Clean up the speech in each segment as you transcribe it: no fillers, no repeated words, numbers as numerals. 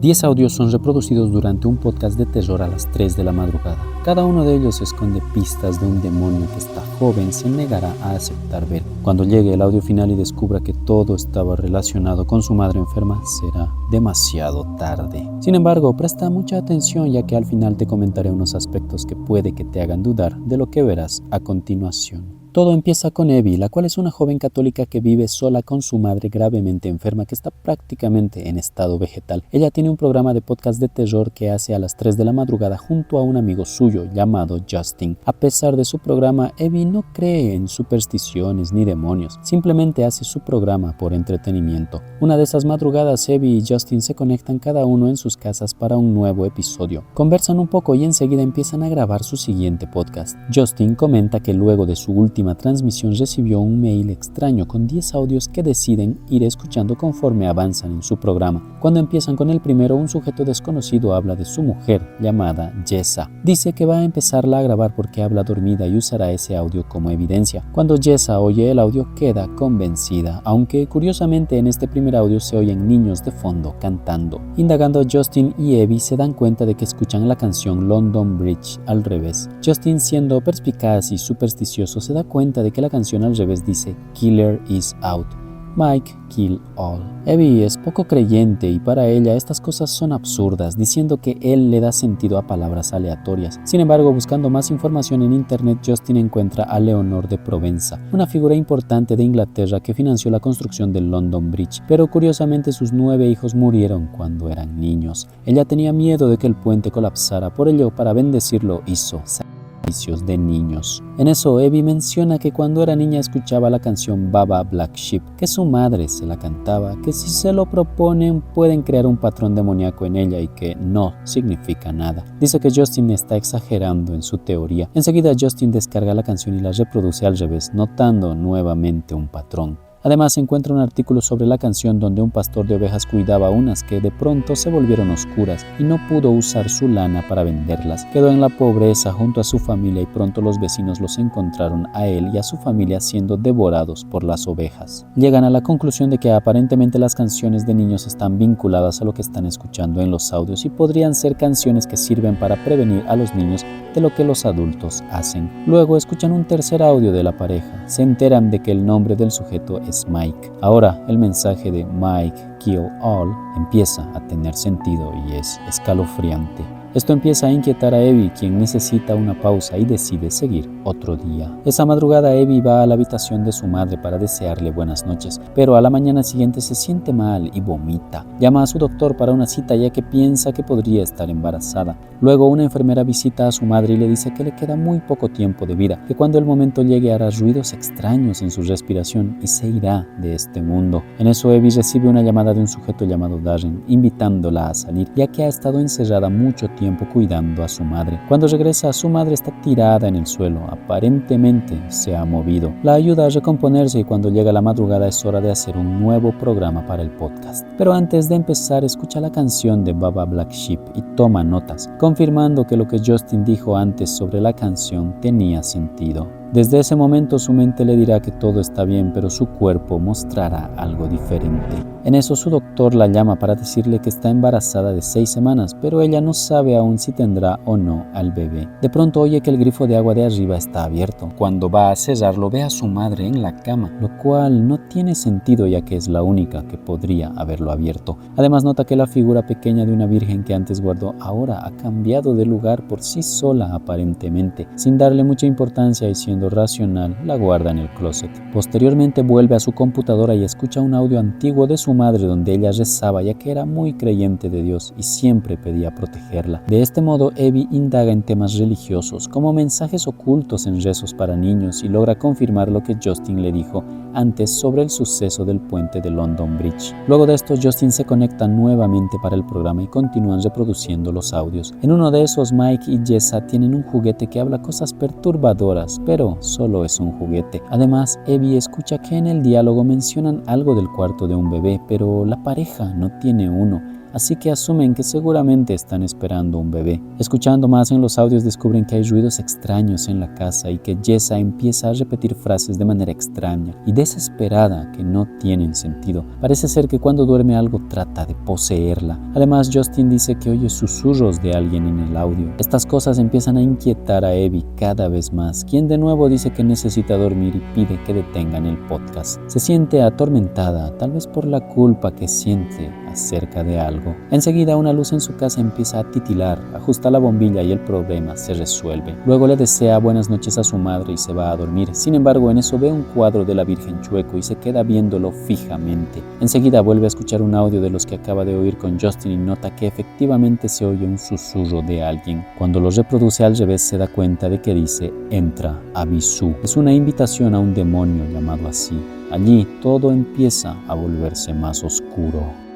10 audios son reproducidos durante un podcast de terror a las 3 de la madrugada. Cada uno de ellos esconde pistas de un demonio que esta joven se negará a aceptar ver. Cuando llegue el audio final y descubra que todo estaba relacionado con su madre enferma, será demasiado tarde. Sin embargo, presta mucha atención, ya que al final te comentaré unos aspectos que puede que te hagan dudar de lo que verás a continuación. Todo empieza con Abby, la cual es una joven católica que vive sola con su madre gravemente enferma que está prácticamente en estado vegetal. Ella tiene un programa de podcast de terror que hace a las 3 de la madrugada junto a un amigo suyo llamado Justin. A pesar de su programa, Abby no cree en supersticiones ni demonios, simplemente hace su programa por entretenimiento. Una de esas madrugadas, Abby y Justin se conectan cada uno en sus casas para un nuevo episodio. Conversan un poco y enseguida empiezan a grabar su siguiente podcast. Justin comenta que luego de su última transmisión recibió un mail extraño con 10 audios que deciden ir escuchando conforme avanzan en su programa. Cuando empiezan con el primero, un sujeto desconocido habla de su mujer llamada Jessa. Dice que va a empezarla a grabar porque habla dormida y usará ese audio como evidencia. Cuando Jessa oye el audio, queda convencida, aunque curiosamente en este primer audio se oyen niños de fondo cantando. Indagando, Justin y Abby se dan cuenta de que escuchan la canción London Bridge al revés. Justin, siendo perspicaz y supersticioso, se da cuenta de que la canción al revés dice Killer is out, Mike kill all. Abby es poco creyente y para ella estas cosas son absurdas, diciendo que él le da sentido a palabras aleatorias. Sin embargo, buscando más información en internet, Justin encuentra a Leonor de Provenza, una figura importante de Inglaterra que financió la construcción del London Bridge, pero curiosamente sus 9 hijos murieron cuando eran niños. Ella tenía miedo de que el puente colapsara, por ello para bendecirlo hizo de niños. En eso, Abby menciona que cuando era niña escuchaba la canción Baba Black Sheep, que su madre se la cantaba, que si se lo proponen pueden crear un patrón demoníaco en ella y que no significa nada. Dice que Justin está exagerando en su teoría. Enseguida Justin descarga la canción y la reproduce al revés, notando nuevamente un patrón. Además, encuentra un artículo sobre la canción donde un pastor de ovejas cuidaba unas que de pronto se volvieron oscuras y no pudo usar su lana para venderlas. Quedó en la pobreza junto a su familia y pronto los vecinos los encontraron a él y a su familia siendo devorados por las ovejas. Llegan a la conclusión de que aparentemente las canciones de niños están vinculadas a lo que están escuchando en los audios y podrían ser canciones que sirven para prevenir a los niños de lo que los adultos hacen. Luego escuchan un tercer audio de la pareja. Se enteran de que el nombre del sujeto es Mike. Ahora el mensaje de Mike kill all empieza a tener sentido y es escalofriante. Esto empieza a inquietar a Abby, quien necesita una pausa y decide seguir otro día. Esa madrugada Abby va a la habitación de su madre para desearle buenas noches, pero a la mañana siguiente se siente mal y vomita. Llama a su doctor para una cita ya que piensa que podría estar embarazada. Luego una enfermera visita a su madre y le dice que le queda muy poco tiempo de vida, que cuando el momento llegue hará ruidos extraños en su respiración y se irá de este mundo. En eso Abby recibe una llamada de un sujeto llamado Darren, invitándola a salir, ya que ha estado encerrada mucho tiempo cuidando a su madre. Cuando regresa, su madre está tirada en el suelo, aparentemente se ha movido. La ayuda a recomponerse y cuando llega la madrugada es hora de hacer un nuevo programa para el podcast. Pero antes de empezar, escucha la canción de Baba Black Sheep y toma notas, confirmando que lo que Justin dijo antes sobre la canción tenía sentido. Desde ese momento su mente le dirá que todo está bien, pero su cuerpo mostrará algo diferente. En eso su doctor la llama para decirle que está embarazada de 6 semanas, pero ella no sabe aún si tendrá o no al bebé. De pronto oye que el grifo de agua de arriba está abierto. Cuando va a cerrarlo, ve a su madre en la cama, lo cual no tiene sentido ya que es la única que podría haberlo abierto. Además nota que la figura pequeña de una virgen que antes guardó ahora ha cambiado de lugar por sí sola aparentemente. Sin darle mucha importancia y siendo racional, la guarda en el closet. Posteriormente vuelve a su computadora y escucha un audio antiguo de su madre donde ella rezaba ya que era muy creyente de Dios y siempre pedía protegerla. De este modo, Abby indaga en temas religiosos como mensajes ocultos en rezos para niños y logra confirmar lo que Justin le dijo antes sobre el suceso del puente de London Bridge. Luego de esto, Justin se conecta nuevamente para el programa y continúan reproduciendo los audios. En uno de esos, Mike y Jessa tienen un juguete que habla cosas perturbadoras, pero solo es un juguete. Además, Abby escucha que en el diálogo mencionan algo del cuarto de un bebé, pero la pareja no tiene uno. así que asumen que seguramente están esperando un bebé. Escuchando más en los audios descubren que hay ruidos extraños en la casa y que Jessa empieza a repetir frases de manera extraña y desesperada que no tienen sentido. Parece ser que cuando duerme algo trata de poseerla. Además, Justin dice que oye susurros de alguien en el audio. Estas cosas empiezan a inquietar a Abby cada vez más, quien de nuevo dice que necesita dormir y pide que detengan el podcast. Se siente atormentada, tal vez por la culpa que siente acerca de algo. Enseguida una luz en su casa empieza a titilar, ajusta la bombilla y el problema se resuelve. Luego le desea buenas noches a su madre y se va a dormir. Sin embargo, en eso ve un cuadro de la Virgen chueco y se queda viéndolo fijamente. Enseguida vuelve a escuchar un audio de los que acaba de oír con Justin y nota que efectivamente se oye un susurro de alguien. Cuando lo reproduce al revés se da cuenta de que dice entra a Bisú. Es una invitación a un demonio llamado así. Allí todo empieza a volverse más oscuro.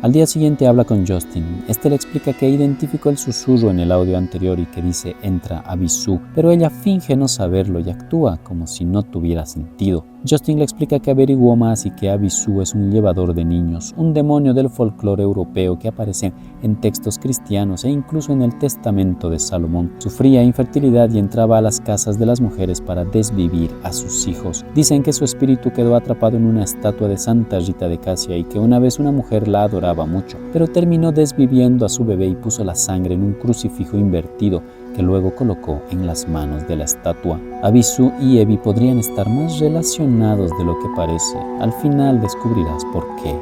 Al día siguiente habla con Justin. Este le explica que identificó el susurro en el audio anterior y que dice entra a Bisú, pero ella finge no saberlo y actúa como si no tuviera sentido. Justin le explica que averiguó más y que Abisú es un llevador de niños, un demonio del folclore europeo que aparece en textos cristianos e incluso en el testamento de Salomón. Sufría infertilidad y entraba a las casas de las mujeres para desvivir a sus hijos. Dicen que su espíritu quedó atrapado en una estatua de Santa Rita de Casia y que una vez una mujer la adoraba mucho, pero terminó desviviendo a su bebé y puso la sangre en un crucifijo invertido que luego colocó en las manos de la estatua. Abisú y Abby podrían estar más relacionados de lo que parece. Al final descubrirás por qué.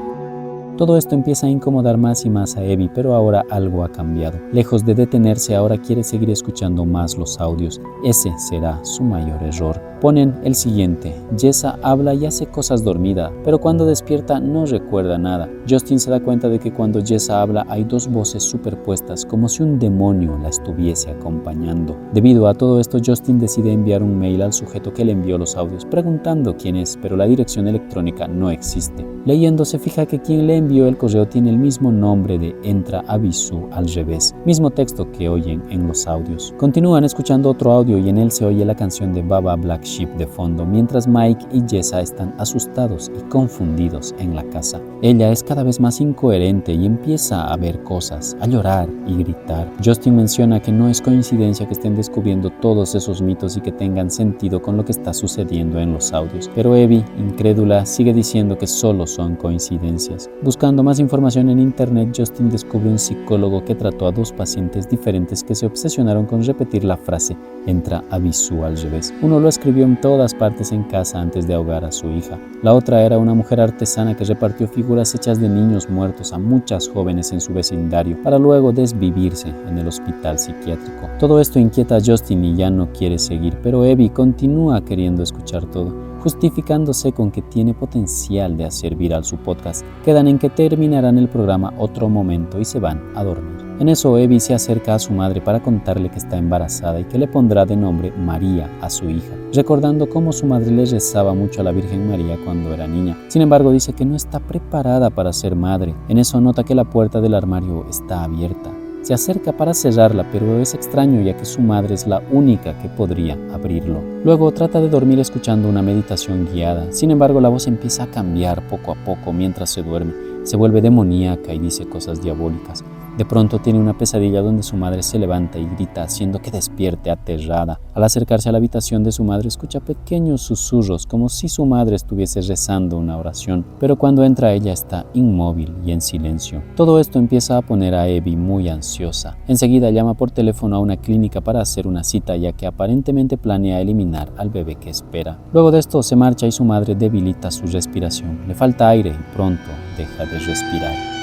Todo esto empieza a incomodar más y más a Abby, pero ahora algo ha cambiado. Lejos de detenerse, ahora quiere seguir escuchando más los audios. Ese será su mayor error. Ponen el siguiente. Jessa habla y hace cosas dormida, pero cuando despierta no recuerda nada. Justin se da cuenta de que cuando Jessa habla hay dos voces superpuestas, como si un demonio la estuviese acompañando. Debido a todo esto, Justin decide enviar un mail al sujeto que le envió los audios, preguntando quién es, pero la dirección electrónica no existe. Leyendo se fija que quien le envió el correo tiene el mismo nombre de Entra a Bisú al revés, mismo texto que oyen en los audios. Continúan escuchando otro audio y en él se oye la canción de Baba Black Sheep de fondo, mientras Mike y Jessa están asustados y confundidos en la casa. Ella es cada vez más incoherente y empieza a ver cosas, a llorar y gritar. Justin menciona que no es coincidencia que estén descubriendo todos esos mitos y que tengan sentido con lo que está sucediendo en los audios, pero Abby, incrédula, sigue diciendo que solo son coincidencias. Buscando más información en internet, Justin descubre un psicólogo que trató a dos pacientes diferentes que se obsesionaron con repetir la frase entra a Bisú al revés. Uno lo escribió en todas partes en casa antes de ahogar a su hija. La otra era una mujer artesana que repartió figuras hechas de niños muertos a muchas jóvenes en su vecindario para luego desvivirse en el hospital psiquiátrico. Todo esto inquieta a Justin y ya no quiere seguir, pero Abby continúa queriendo escuchar todo, justificándose con que tiene potencial de hacer viral su podcast. Quedan en que terminarán el programa otro momento y se van a dormir. En eso Abby se acerca a su madre para contarle que está embarazada y que le pondrá de nombre María a su hija, recordando cómo su madre le rezaba mucho a la Virgen María cuando era niña. Sin embargo, dice que no está preparada para ser madre. En eso nota que la puerta del armario está abierta. Se acerca para cerrarla, pero es extraño ya que su madre es la única que podría abrirlo. Luego trata de dormir escuchando una meditación guiada. Sin embargo, la voz empieza a cambiar poco a poco mientras se duerme. Se vuelve demoníaca y dice cosas diabólicas. De pronto tiene una pesadilla donde su madre se levanta y grita, haciendo que despierte aterrada. Al acercarse a la habitación de su madre, escucha pequeños susurros, como si su madre estuviese rezando una oración. Pero cuando entra ella está inmóvil y en silencio. Todo esto empieza a poner a Abby muy ansiosa. Enseguida llama por teléfono a una clínica para hacer una cita, ya que aparentemente planea eliminar al bebé que espera. Luego de esto se marcha y su madre debilita su respiración. Le falta aire y pronto deja de respirar.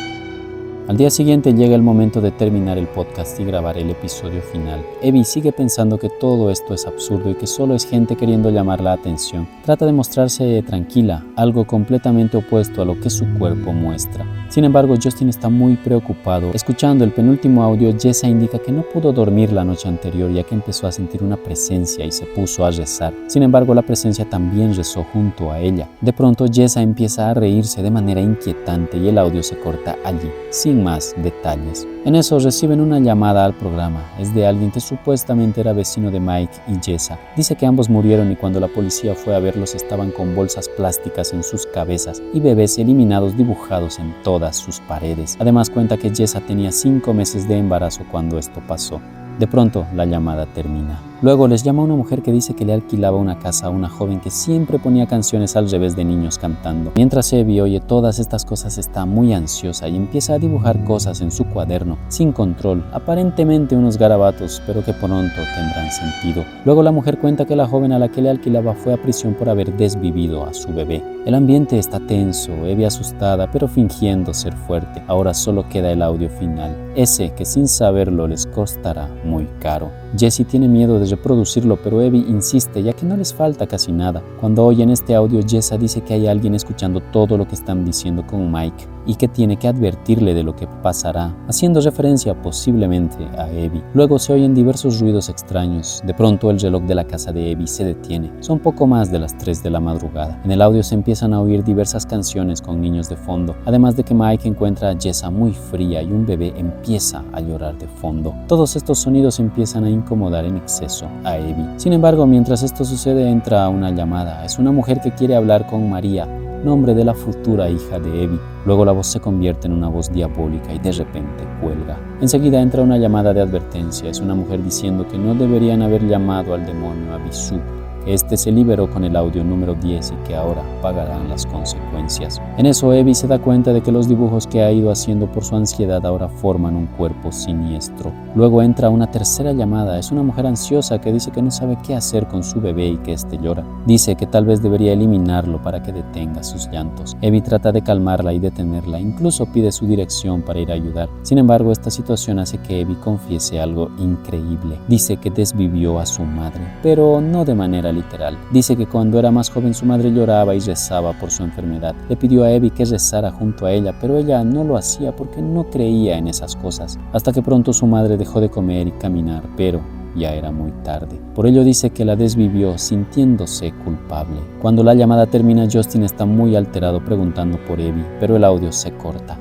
Al día siguiente llega el momento de terminar el podcast y grabar el episodio final. Abby sigue pensando que todo esto es absurdo y que solo es gente queriendo llamar la atención. Trata de mostrarse tranquila, algo completamente opuesto a lo que su cuerpo muestra. Sin embargo, Justin está muy preocupado. Escuchando el penúltimo audio, Jessa indica que no pudo dormir la noche anterior ya que empezó a sentir una presencia y se puso a rezar. Sin embargo, la presencia también rezó junto a ella. De pronto, Jessa empieza a reírse de manera inquietante y el audio se corta allí, sin sin más detalles. En eso reciben una llamada al programa. Es de alguien que supuestamente era vecino de Mike y Jessa. Dice que ambos murieron y cuando la policía fue a verlos estaban con bolsas plásticas en sus cabezas y bebés eliminados dibujados en todas sus paredes. Además cuenta que Jessa tenía 5 meses de embarazo cuando esto pasó. De pronto, la llamada termina. Luego les llama una mujer que dice que le alquilaba una casa a una joven que siempre ponía canciones al revés de niños cantando. Mientras Abby oye todas estas cosas está muy ansiosa y empieza a dibujar cosas en su cuaderno, sin control, aparentemente unos garabatos, pero que pronto tendrán sentido. Luego la mujer cuenta que la joven a la que le alquilaba fue a prisión por haber desvivido a su bebé. El ambiente está tenso, Abby asustada, pero fingiendo ser fuerte. Ahora solo queda el audio final, ese que sin saberlo les costará muy caro. Jesse tiene miedo de reproducirlo, pero Abby insiste ya que no les falta casi nada. Cuando oyen este audio, Jessa dice que hay alguien escuchando todo lo que están diciendo con Mike y que tiene que advertirle de lo que pasará, haciendo referencia posiblemente a Abby. Luego se oyen diversos ruidos extraños. De pronto el reloj de la casa de Abby se detiene. Son poco más de las 3 de la madrugada. En el audio se empiezan a oír diversas canciones con niños de fondo, además de que Mike encuentra a Jessa muy fría y un bebé empieza a llorar de fondo. Todos estos sonidos empiezan a incomodar en exceso a Abby. Sin embargo, mientras esto sucede, entra una llamada. Es una mujer que quiere hablar con María, nombre de la futura hija de Abby. Luego la voz se convierte en una voz diabólica y de repente cuelga. Enseguida entra una llamada de advertencia. Es una mujer diciendo que no deberían haber llamado al demonio Abisú. Este se liberó con el audio número 10 y que ahora pagarán las consecuencias. En eso Abby se da cuenta de que los dibujos que ha ido haciendo por su ansiedad ahora forman un cuerpo siniestro. Luego entra una tercera llamada. Es una mujer ansiosa que dice que no sabe qué hacer con su bebé y que éste llora. Dice que tal vez debería eliminarlo para que detenga sus llantos. Abby trata de calmarla y detenerla, incluso pide su dirección para ir a ayudar. Sin embargo, esta situación hace que Abby confiese algo increíble. Dice que desvivió a su madre, pero no de manera literal. Dice que cuando era más joven su madre lloraba y rezaba por su enfermedad. Le pidió a Abby que rezara junto a ella, pero ella no lo hacía porque no creía en esas cosas. Hasta que pronto su madre dejó de comer y caminar, pero ya era muy tarde. Por ello dice que la desvivió sintiéndose culpable. Cuando la llamada termina, Justin está muy alterado preguntando por Abby, pero el audio se corta.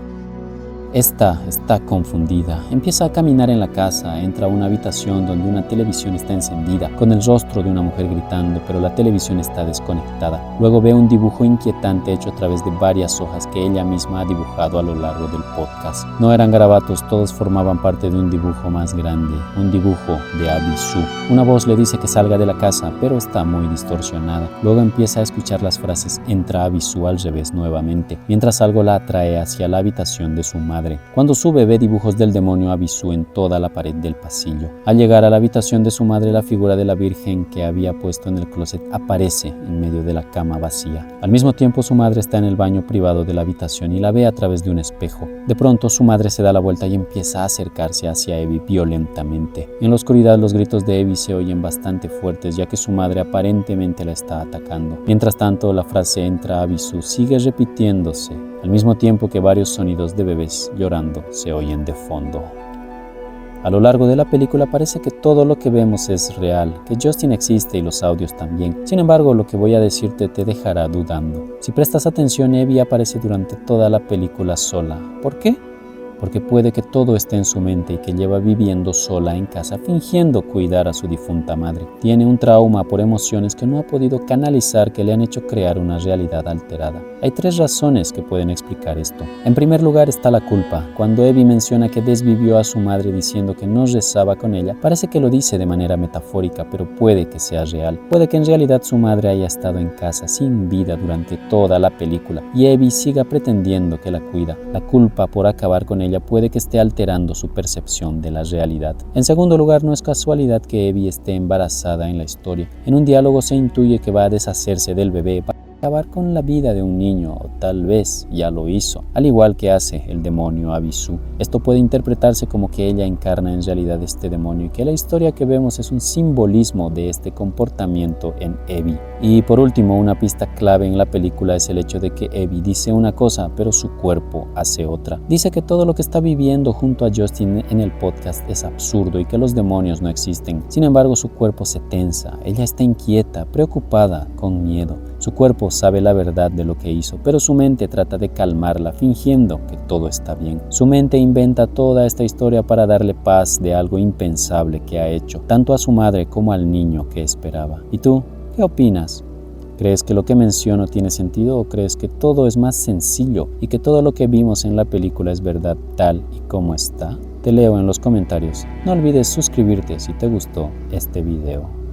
Esta está confundida. Empieza a caminar en la casa, entra a una habitación donde una televisión está encendida, con el rostro de una mujer gritando, pero la televisión está desconectada. Luego ve un dibujo inquietante hecho a través de varias hojas que ella misma ha dibujado a lo largo del podcast. No eran garabatos, todos formaban parte de un dibujo más grande, un dibujo de Abisú. Una voz le dice que salga de la casa, pero está muy distorsionada. Luego empieza a escuchar las frases "entra Abisú" al revés nuevamente, mientras algo la atrae hacia la habitación de su madre. Cuando sube ve dibujos del demonio Abisú en toda la pared del pasillo. Al llegar a la habitación de su madre, la figura de la Virgen que había puesto en el closet aparece en medio de la cama vacía. Al mismo tiempo su madre está en el baño privado de la habitación y la ve a través de un espejo. De pronto su madre se da la vuelta y empieza a acercarse hacia Abby violentamente. En la oscuridad los gritos de Abby se oyen bastante fuertes ya que su madre aparentemente la está atacando. Mientras tanto la frase "entra Abisú" sigue repitiéndose, al mismo tiempo que varios sonidos de bebés llorando se oyen de fondo. A lo largo de la película parece que todo lo que vemos es real, que Justin existe y los audios también. Sin embargo, lo que voy a decirte te dejará dudando. Si prestas atención, Abby aparece durante toda la película sola. ¿Por qué? Porque puede que todo esté en su mente y que lleva viviendo sola en casa fingiendo cuidar a su difunta madre. Tiene un trauma por emociones que no ha podido canalizar que le han hecho crear una realidad alterada. Hay 3 razones que pueden explicar esto. En primer lugar está la culpa. Cuando Abby menciona que desvivió a su madre diciendo que no rezaba con ella, parece que lo dice de manera metafórica, pero puede que sea real. Puede que en realidad su madre haya estado en casa sin vida durante toda la película y Abby siga pretendiendo que la cuida. La culpa por acabar con ella puede que esté alterando su percepción de la realidad. En segundo lugar, no es casualidad que Abby esté embarazada en la historia. En un diálogo se intuye que va a deshacerse del bebé para acabar con la vida de un niño, o tal vez ya lo hizo, al igual que hace el demonio Abisú. Esto puede interpretarse como que ella encarna en realidad este demonio y que la historia que vemos es un simbolismo de este comportamiento en Abby. Y por último, una pista clave en la película es el hecho de que Abby dice una cosa, pero su cuerpo hace otra. Dice que todo lo que está viviendo junto a Justin en el podcast es absurdo y que los demonios no existen. Sin embargo, su cuerpo se tensa, ella está inquieta, preocupada, con miedo. Su cuerpo sabe la verdad de lo que hizo, pero su mente trata de calmarla fingiendo que todo está bien. Su mente inventa toda esta historia para darle paz de algo impensable que ha hecho, tanto a su madre como al niño que esperaba. ¿Y tú, qué opinas? ¿Crees que lo que menciono tiene sentido o crees que todo es más sencillo y que todo lo que vimos en la película es verdad tal y como está? Te leo en los comentarios. No olvides suscribirte si te gustó este video.